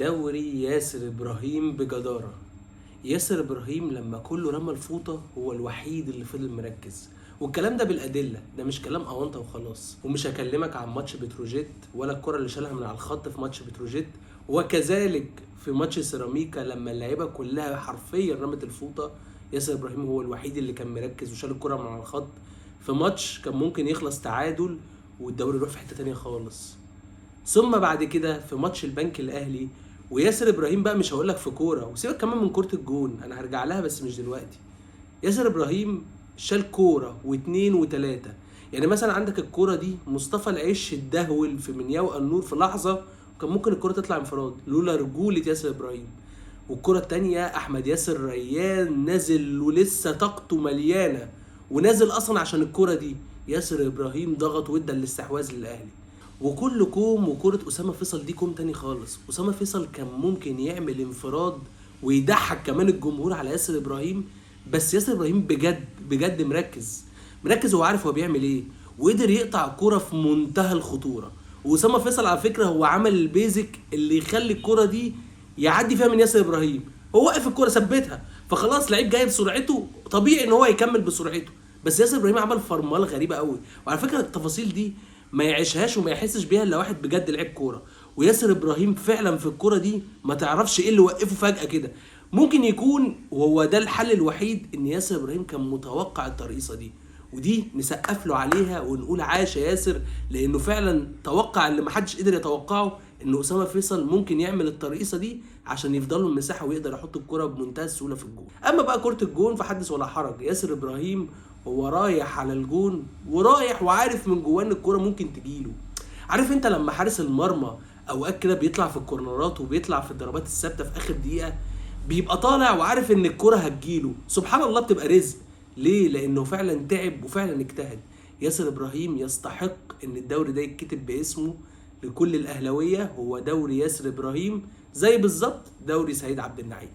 دوري ياسر ابراهيم بجدارة. ياسر ابراهيم لما كله رمى الفوطة هو الوحيد اللي فضل مركز، والكلام ده بالادله، ده مش كلام اونطه وخلاص. ومش هكلمك عن ماتش بتروجيت ولا الكره اللي شالها من على الخط في ماتش بتروجيت، وكذلك في ماتش سيراميكا لما اللعيبه كلها حرفيا رمت الفوطه. ياسر ابراهيم هو الوحيد اللي كان مركز وشال الكره من على الخط في ماتش كان ممكن يخلص تعادل والدوري يروح في حته تانيه خالص. ثم بعد كده في ماتش البنك الاهلي، وياسر ابراهيم بقى مش هقول لك في كوره، وسيبك كمان من كوره الجون، انا هرجع لها بس مش دلوقتي. ياسر ابراهيم شال كوره واثنين وثلاثه. يعني مثلا عندك الكوره دي مصطفى العش اتدهول في منياو النور في لحظه، وكان ممكن الكوره تطلع انفراد لولا رجوله ياسر ابراهيم. والكره الثانيه احمد ياسر ريان نازل ولسه طاقته مليانه، ونازل اصلا عشان الكوره دي. ياسر ابراهيم ضغط وادى الاستحواذ للاهلي. وكل كوم، وكرة أسامة فيصل دي كوم تاني خالص. أسامة فيصل كان ممكن يعمل انفراد ويضحك كمان الجمهور على ياسر إبراهيم، بس ياسر إبراهيم بجد بجد مركز هو عارف هو بيعمل إيه، وقدر يقطع الكرة في منتهى الخطورة. وأسامة فيصل على فكرة هو عمل البيزك اللي يخلي الكرة دي يعدي فيها من ياسر إبراهيم. هو وقف الكرة ثبتها، فخلاص لعيب جاي بسرعته طبيعي إن هو يكمل بسرعته. بس ياسر إبراهيم عمل فرمله غريبة قوي. وعلى فكرة التفاصيل دي ما يعيشهاش وما يحسش بيها الا واحد بجد لعيب كوره. وياسر ابراهيم فعلا في الكوره دي ما تعرفش ايه اللي وقفه فجاه كده. ممكن يكون وهو ده الحل الوحيد، ان ياسر ابراهيم كان متوقع الترقيصه دي، ودي نسقف له عليها ونقول عاش يا ياسر، لانه فعلا توقع اللي ما حدش قدر يتوقعه، ان اسامه فيصل ممكن يعمل الترقيصه دي عشان يفضل له المساحه ويقدر يحط الكره بمنتهى السهوله في الجون. اما بقى كره الجون فحدث ولا حرج. ياسر ابراهيم هو رايح على الجون، ورايح وعارف من جواه ان الكوره ممكن تجيله. عارف انت لما حارس المرمى اوقات كده بيطلع في الكورنرات وبيطلع في الضربات الثابته في اخر دقيقه، بيبقى طالع وعارف ان الكوره هتجيله، سبحان الله بتبقى رزق. ليه؟ لانه فعلا تعب وفعلا اجتهد. ياسر ابراهيم يستحق ان الدوري ده يتكتب باسمه لكل الاهلاويه، هو دوري ياسر ابراهيم زي بالظبط دوري سعيد عبد النعيم.